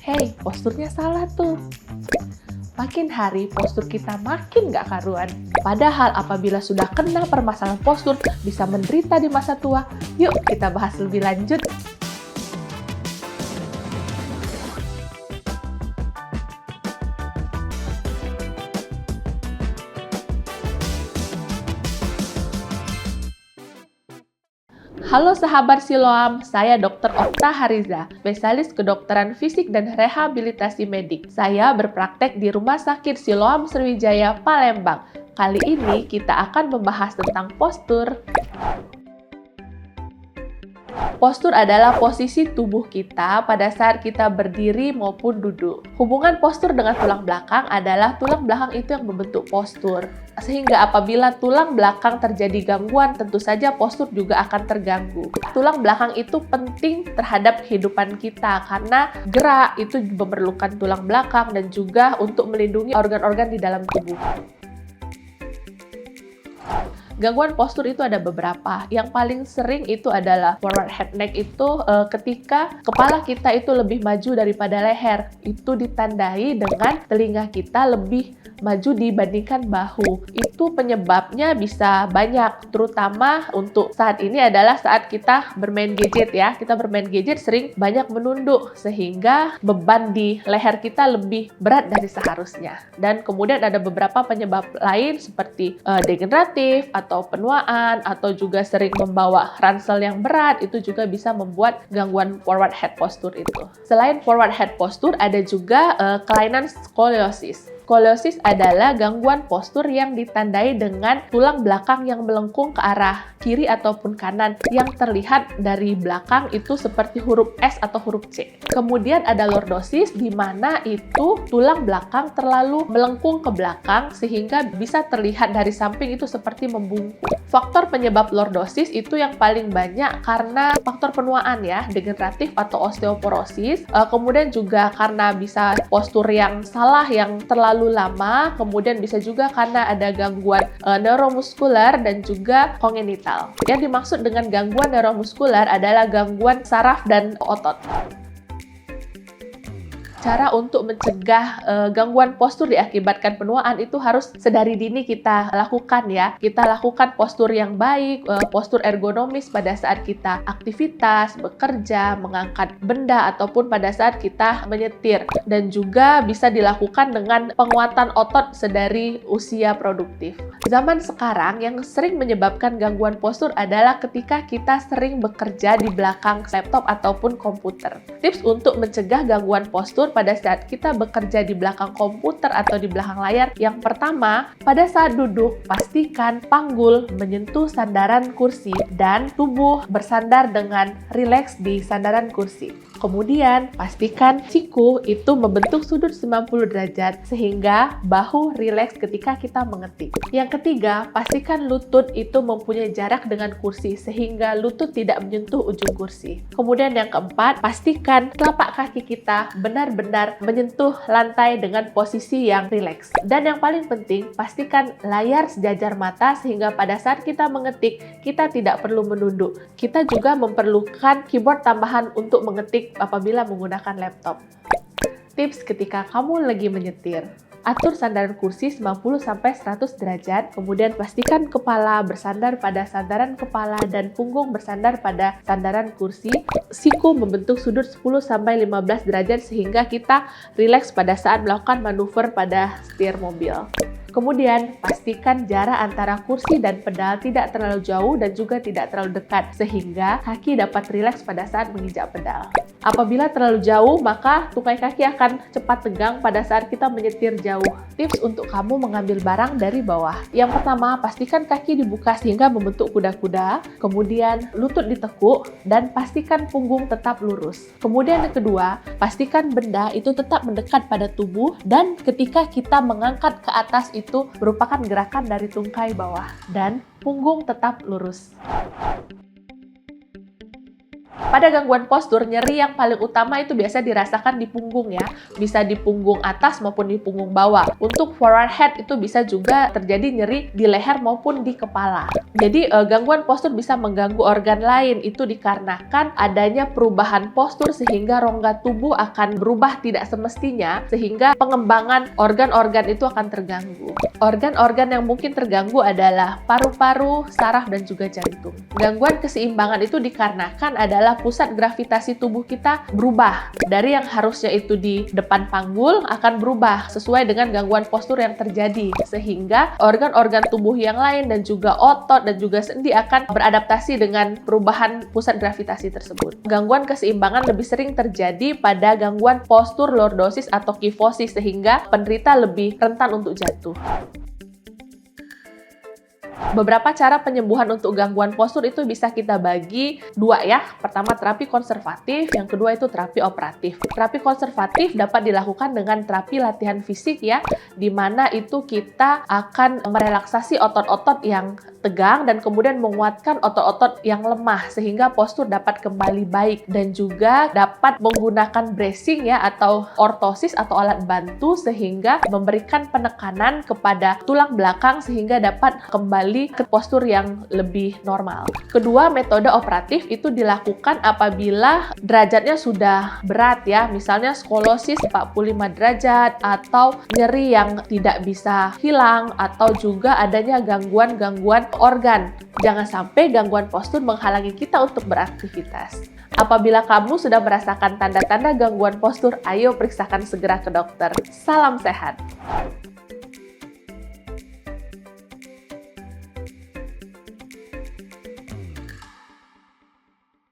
Hei, posturnya salah tuh. Makin hari postur kita makin nggak karuan. Padahal apabila sudah kena permasalahan postur bisa menderita di masa tua. Yuk kita bahas lebih lanjut. Halo sahabat Siloam, saya Dr. Okta Hariza, spesialis kedokteran fisik dan rehabilitasi medik. Saya berpraktek di Rumah Sakit Siloam Sriwijaya, Palembang. Kali ini kita akan membahas tentang postur. Postur adalah posisi tubuh kita pada saat kita berdiri maupun duduk. Hubungan postur dengan tulang belakang adalah tulang belakang itu yang membentuk postur. Sehingga apabila tulang belakang terjadi gangguan, tentu saja postur juga akan terganggu. Tulang belakang itu penting terhadap kehidupan kita karena gerak itu memerlukan tulang belakang dan juga untuk melindungi organ-organ di dalam tubuh. Gangguan postur itu ada beberapa. Yang paling sering itu adalah forward head neck itu ketika kepala kita itu lebih maju daripada leher. Itu ditandai dengan telinga kita lebih maju dibandingkan bahu. Itu penyebabnya bisa banyak, terutama untuk saat ini adalah saat kita bermain gadget ya. Kita bermain gadget sering banyak menunduk sehingga beban di leher kita lebih berat dari seharusnya. Dan kemudian ada beberapa penyebab lain seperti degeneratif atau penuaan atau juga sering membawa ransel yang berat, itu juga bisa membuat gangguan forward head posture itu. Selain forward head posture ada juga kelainan skoliosis. Skoliosis adalah gangguan postur yang ditandai dengan tulang belakang yang melengkung ke arah kiri ataupun kanan yang terlihat dari belakang itu seperti huruf S atau huruf C. Kemudian ada lordosis di mana itu tulang belakang terlalu melengkung ke belakang sehingga bisa terlihat dari samping itu seperti membungkuk. Faktor penyebab lordosis itu yang paling banyak karena faktor penuaan ya, degeneratif atau osteoporosis. Kemudian juga karena bisa postur yang salah yang terlalu lama, kemudian bisa juga karena ada gangguan neuromuskular dan juga kongenital. Yang dimaksud dengan gangguan neuromuskular adalah gangguan saraf dan otot. Cara untuk mencegah gangguan postur diakibatkan penuaan itu harus sedari dini kita lakukan ya. Kita lakukan postur yang baik, postur ergonomis pada saat kita aktivitas, bekerja, mengangkat benda, ataupun pada saat kita menyetir. Dan juga bisa dilakukan dengan penguatan otot sedari usia produktif. Zaman sekarang yang sering menyebabkan gangguan postur adalah ketika kita sering bekerja di belakang laptop ataupun komputer. Tips untuk mencegah gangguan postur pada saat kita bekerja di belakang komputer atau di belakang layar. Yang pertama, pada saat duduk, pastikan panggul menyentuh sandaran kursi dan tubuh bersandar dengan rileks di sandaran kursi. Kemudian, pastikan siku itu membentuk sudut 90 derajat sehingga bahu rileks ketika kita mengetik. Yang ketiga, pastikan lutut itu mempunyai jarak dengan kursi sehingga lutut tidak menyentuh ujung kursi. Kemudian yang keempat, pastikan telapak kaki kita benar-benar menyentuh lantai dengan posisi yang rileks. Dan yang paling penting, pastikan layar sejajar mata sehingga pada saat kita mengetik, kita tidak perlu menunduk. Kita juga memerlukan keyboard tambahan untuk mengetik apabila menggunakan laptop. Tips ketika kamu lagi menyetir. Atur sandaran kursi 90-100 derajat, kemudian pastikan kepala bersandar pada sandaran kepala dan punggung bersandar pada sandaran kursi. Siku membentuk sudut 10-15 derajat sehingga kita rileks pada saat melakukan manuver pada setir mobil. Kemudian, pastikan jarak antara kursi dan pedal tidak terlalu jauh dan juga tidak terlalu dekat, sehingga kaki dapat rileks pada saat menginjak pedal. Apabila terlalu jauh, maka tungkai kaki akan cepat tegang pada saat kita menyetir jauh. Tips untuk kamu mengambil barang dari bawah. Yang pertama, pastikan kaki dibuka sehingga membentuk kuda-kuda, kemudian lutut ditekuk, dan pastikan punggung tetap lurus. Kemudian yang kedua, pastikan benda itu tetap mendekat pada tubuh, dan ketika kita mengangkat ke atas itu merupakan gerakan dari tungkai bawah dan punggung tetap lurus. Pada gangguan postur, nyeri yang paling utama itu biasa dirasakan di punggung ya. Bisa di punggung atas maupun di punggung bawah. Untuk forward head itu bisa juga terjadi nyeri di leher maupun di kepala. Jadi gangguan postur bisa mengganggu organ lain. Itu dikarenakan adanya perubahan postur sehingga rongga tubuh akan berubah tidak semestinya, sehingga pengembangan organ-organ itu akan terganggu. Organ-organ yang mungkin terganggu adalah paru-paru, saraf, dan juga jantung. Gangguan keseimbangan itu dikarenakan adalah pusat gravitasi tubuh kita berubah. Dari yang harusnya itu di depan panggul akan berubah sesuai dengan gangguan postur yang terjadi. Sehingga organ-organ tubuh yang lain dan juga otot dan juga sendi akan beradaptasi dengan perubahan pusat gravitasi tersebut. Gangguan keseimbangan lebih sering terjadi pada gangguan postur lordosis atau kifosis sehingga penderita lebih rentan untuk jatuh. Beberapa cara penyembuhan untuk gangguan postur itu bisa kita bagi dua ya. Pertama, terapi konservatif, yang kedua itu terapi operatif. Terapi konservatif dapat dilakukan dengan terapi latihan fisik ya, di mana itu kita akan merelaksasi otot-otot yang tegang dan kemudian menguatkan otot-otot yang lemah sehingga postur dapat kembali baik, dan juga dapat menggunakan bracing ya atau ortosis atau alat bantu sehingga memberikan penekanan kepada tulang belakang sehingga dapat kembali ke postur yang lebih normal. Kedua, metode operatif itu dilakukan apabila derajatnya sudah berat ya, misalnya skolosis 45 derajat atau nyeri yang tidak bisa hilang atau juga adanya gangguan-gangguan organ. Jangan sampai gangguan postur menghalangi kita untuk beraktivitas. Apabila kamu sudah merasakan tanda-tanda gangguan postur, ayo periksakan segera ke dokter. Salam sehat!